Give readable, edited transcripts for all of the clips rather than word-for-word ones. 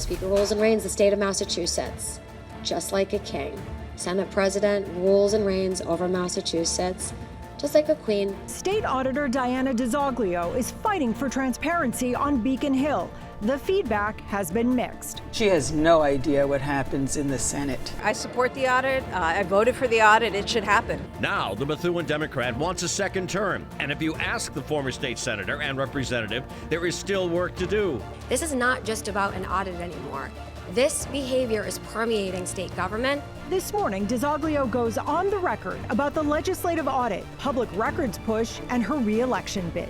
Speaker rules and reigns the state of Massachusetts, just like a king. Senate President rules and reigns over Massachusetts, just like a queen. State Auditor Diana DiZoglio is fighting for transparency on Beacon Hill. The feedback has been mixed. She has no idea what happens in the Senate. I support the audit. I voted for the audit. It should happen. Now, the Methuen Democrat wants a second term. And if you ask the former state senator and representative, there is still work to do. This is not just about an audit anymore. This behavior is permeating state government. This morning, DiZoglio goes on the record about the legislative audit, public records push, and her re-election bid.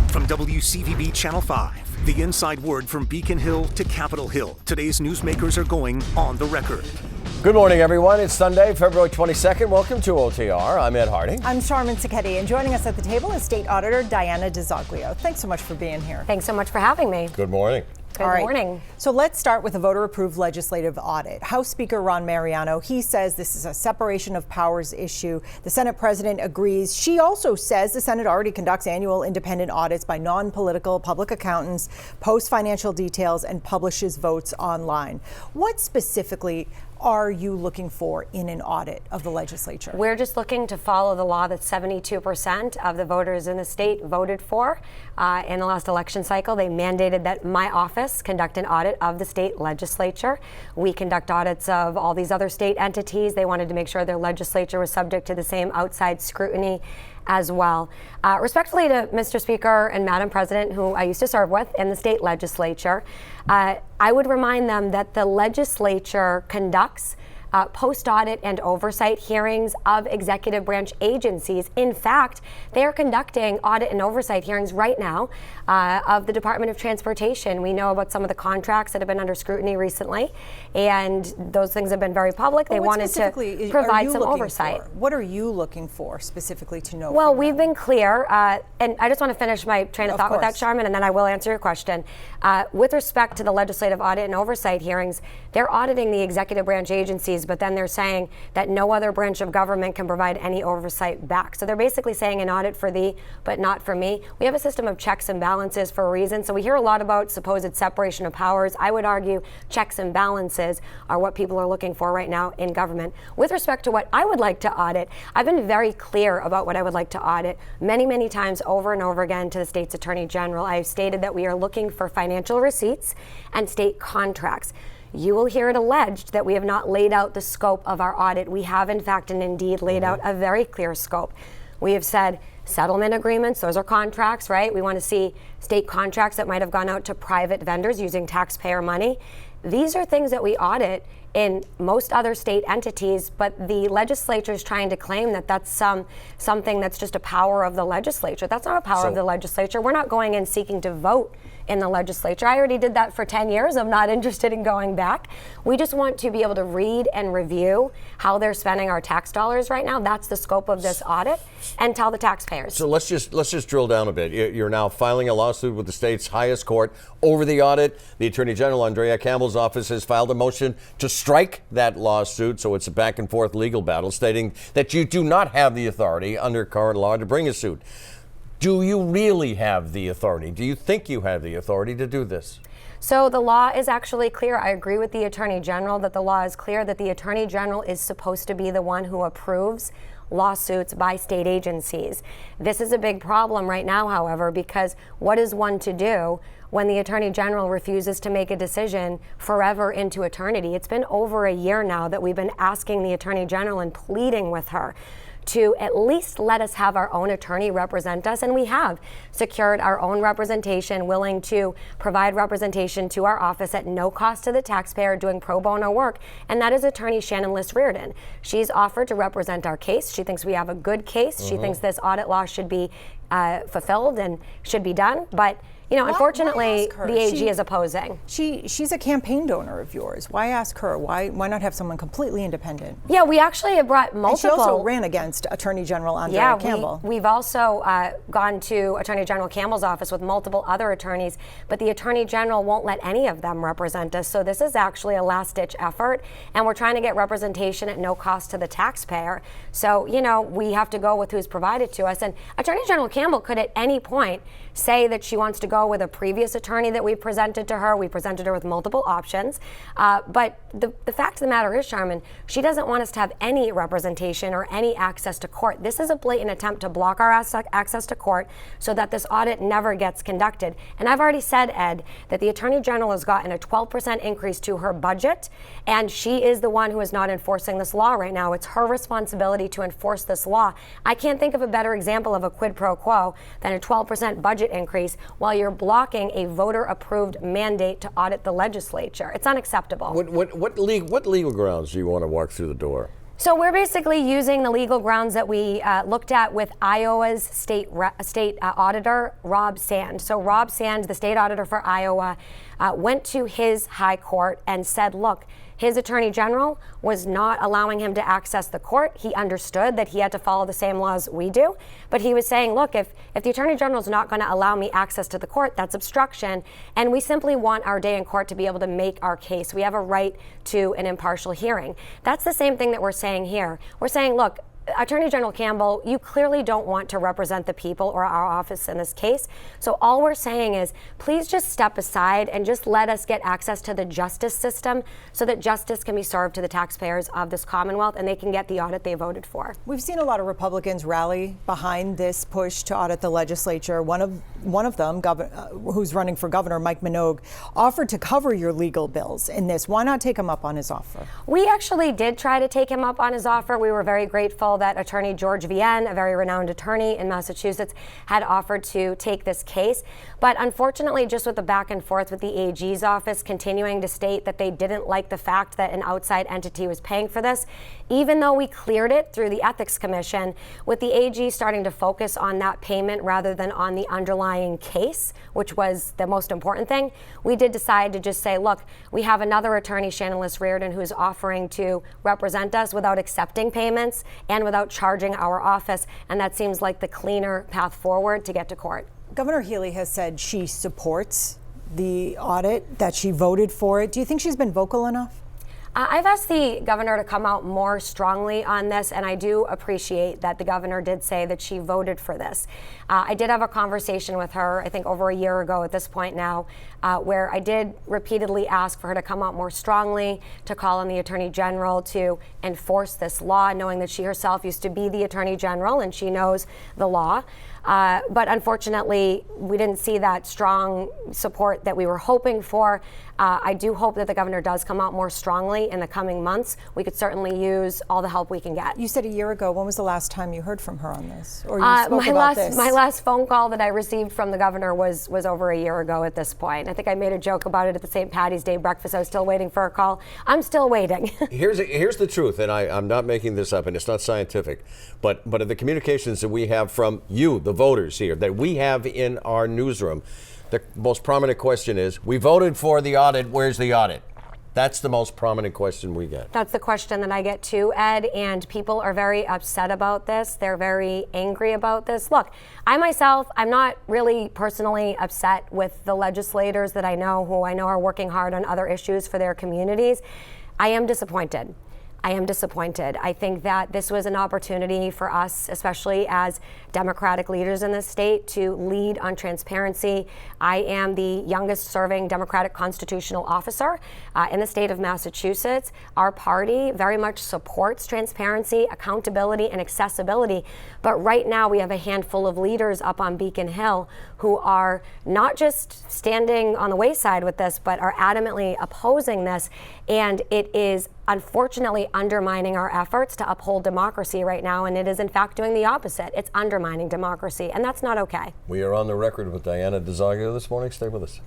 From WCVB Channel 5, the inside word from Beacon Hill to Capitol Hill. Today's newsmakers are going on the record. Good morning, everyone. It's Sunday, February 22nd. Welcome to OTR. I'm Ed Harding. I'm Charmin Sacchetti, and joining us at the table is State Auditor Diana DiZoglio. Thanks so much for being here. Thanks so much for having me. Good morning. Good morning. So let's start with the voter-approved legislative audit. House Speaker Ron Mariano, he says this is a separation of powers issue. The Senate President agrees. She also says the Senate already conducts annual independent audits by non-political public accountants, posts financial details, and publishes votes online. What specifically are you looking for in an audit of the legislature? We're just looking to follow the law that 72% of the voters in the state voted for in the last election cycle. They mandated that my office conduct an audit of the state legislature. We conduct audits of all these other state entities. They wanted to make sure their legislature was subject to the same outside scrutiny as well. Respectfully to Mr. Speaker and Madam President, who I used to serve with in the state legislature, I would remind them that the legislature conducts post-audit and oversight hearings of executive branch agencies. In fact, they are conducting audit and oversight hearings right now of the Department of Transportation. We know about some of the contracts that have been under scrutiny recently, and those things have been very public. They wanted to provide some oversight. What are you looking for specifically to know? Well, we've been clear, and I just want to finish my train of thought with that, Charmin, and then I will answer your question. With respect to the legislative audit and oversight hearings, they're auditing the executive branch agencies, but then they're saying that no other branch of government can provide any oversight back. So they're basically saying an audit for thee, but not for me. We have a system of checks and balances for a reason. So we hear a lot about supposed separation of powers. I would argue checks and balances are what people are looking for right now in government. With respect to what I would like to audit, I've been very clear about what I would like to audit many, many times over and over again to the state's Attorney General. I've stated that we are looking for financial receipts and state contracts. You will hear it alleged that we have not laid out the scope of our audit. We have, in fact, and indeed laid out a very clear scope. We have said settlement agreements, those are contracts, right? We want to see state contracts that might have gone out to private vendors using taxpayer money. These are things that we audit in most other state entities, but the legislature is trying to claim that that's something that's just a power of the legislature. That's not a power of the legislature. We're not going in seeking to vote in the legislature. I already did that for 10 years. I'm not interested in going back. We just want to be able to read and review how they're spending our tax dollars right now. That's the scope of this audit, and tell the taxpayers. So let's just drill down a bit. You're now filing a lawsuit with the state's highest court over the audit. The Attorney General, Andrea Campbell's office, has filed a motion to strike that lawsuit. So it's a back and forth legal battle, stating that you do not have the authority under current law to bring a suit. Do you really have the authority? Do you think you have the authority to do this? So the law is actually clear. I agree with the Attorney General that the law is clear that the Attorney General is supposed to be the one who approves lawsuits by state agencies. This is a big problem right now, however, because what is one to do when the Attorney General refuses to make a decision forever into eternity? It's been over a year now that we've been asking the Attorney General and pleading with her to at least let us have our own attorney represent us, and we have secured our own representation, willing to provide representation to our office at no cost to the taxpayer, doing pro bono work, and that is attorney Shannon Liss-Riordan. She's offered to represent our case. She thinks we have a good case. She thinks this audit law should be fulfilled and should be done, but you know, unfortunately, the AG is opposing. She's a campaign donor of yours. Why ask her? Why not have someone completely independent? Yeah, we actually have brought multiple. And she also ran against Attorney General Andrea Campbell. We've also gone to Attorney General Campbell's office with multiple other attorneys, but the Attorney General won't let any of them represent us. So this is actually a last-ditch effort, and we're trying to get representation at no cost to the taxpayer. So, you know, we have to go with who's provided to us. And Attorney General Campbell could at any point say that she wants to go ago with a previous attorney that we presented to her. We presented her with multiple options. But the fact of the matter is, Charmin, she doesn't want us to have any representation or any access to court. This is a blatant attempt to block our access to court so that this audit never gets conducted. And I've already said, Ed, that the Attorney General has gotten a 12% increase to her budget, and she is the one who is not enforcing this law right now. It's her responsibility to enforce this law. I can't think of a better example of a quid pro quo than a 12% budget increase while you're blocking a voter-approved mandate to audit the legislature. It's unacceptable. What legal grounds do you want to walk through the door? So we're basically using the legal grounds that we looked at with Iowa's state auditor, Rob Sand. So Rob Sand, the state auditor for Iowa, went to his high court and said, look, his attorney general was not allowing him to access the court. He understood that he had to follow the same laws we do. But he was saying, look, if the attorney general is not going to allow me access to the court, that's obstruction. And we simply want our day in court to be able to make our case. We have a right to an impartial hearing. That's the same thing that we're saying here. We're saying, look, Attorney General Campbell, you clearly don't want to represent the people or our office in this case. So all we're saying is, please just step aside and just let us get access to the justice system so that justice can be served to the taxpayers of this Commonwealth and they can get the audit they voted for. We've seen a lot of Republicans rally behind this push to audit the legislature. One of them, who's running for governor, Mike Minogue, offered to cover your legal bills in this. Why not take him up on his offer? We actually did try to take him up on his offer. We were very grateful that attorney George Vienne, a very renowned attorney in Massachusetts, had offered to take this case. But unfortunately, just with the back and forth with the AG's office continuing to state that they didn't like the fact that an outside entity was paying for this, even though we cleared it through the Ethics Commission, with the AG starting to focus on that payment rather than on the underlying case, which was the most important thing, we did decide to just say, look, we have another attorney, Shannon Liss-Riordan, who's offering to represent us without accepting payments and without charging our office, and that seems like the cleaner path forward to get to court. Governor Healey has said she supports the audit, that she voted for it. Do you think she's been vocal enough? I've asked the governor to come out more strongly on this, and I do appreciate that the governor did say that she voted for this. I did have a conversation with her, I think over a year ago at this point now, where I did repeatedly ask for her to come out more strongly, to call on the Attorney General to enforce this law, knowing that she herself used to be the Attorney General and she knows the law. But unfortunately, we didn't see that strong support that we were hoping for. I do hope that the governor does come out more strongly in the coming months. We could certainly use all the help we can get. You said a year ago. When was the last time you heard from her on this? Or you spoke about this? My last phone call that I received from the governor was over a year ago at this point. I think I made a joke about it at the St. Patty's Day breakfast. I was still waiting for a call. I'm still waiting. Here's the truth, and I'm not making this up, and it's not scientific, but of the communications that we have from you, the voters here, that we have in our newsroom, the most prominent question is, we voted for the audit, where's the audit? That's the most prominent question we get. That's the question that I get too, Ed, and people are very upset about this. They're very angry about this. Look, I myself, I'm not really personally upset with the legislators that I know, who I know are working hard on other issues for their communities. I am disappointed. I think that this was an opportunity for us, especially as Democratic leaders in this state, to lead on transparency. I am the youngest serving Democratic constitutional officer in the state of Massachusetts. Our party very much supports transparency, accountability, and accessibility. But right now we have a handful of leaders up on Beacon Hill who are not just standing on the wayside with this, but are adamantly opposing this. And it is unfortunately undermining our efforts to uphold democracy right now, and it is in fact doing the opposite. It's undermining democracy, and that's not okay. We are on the record with Diana DiZoglio this morning. Stay with us.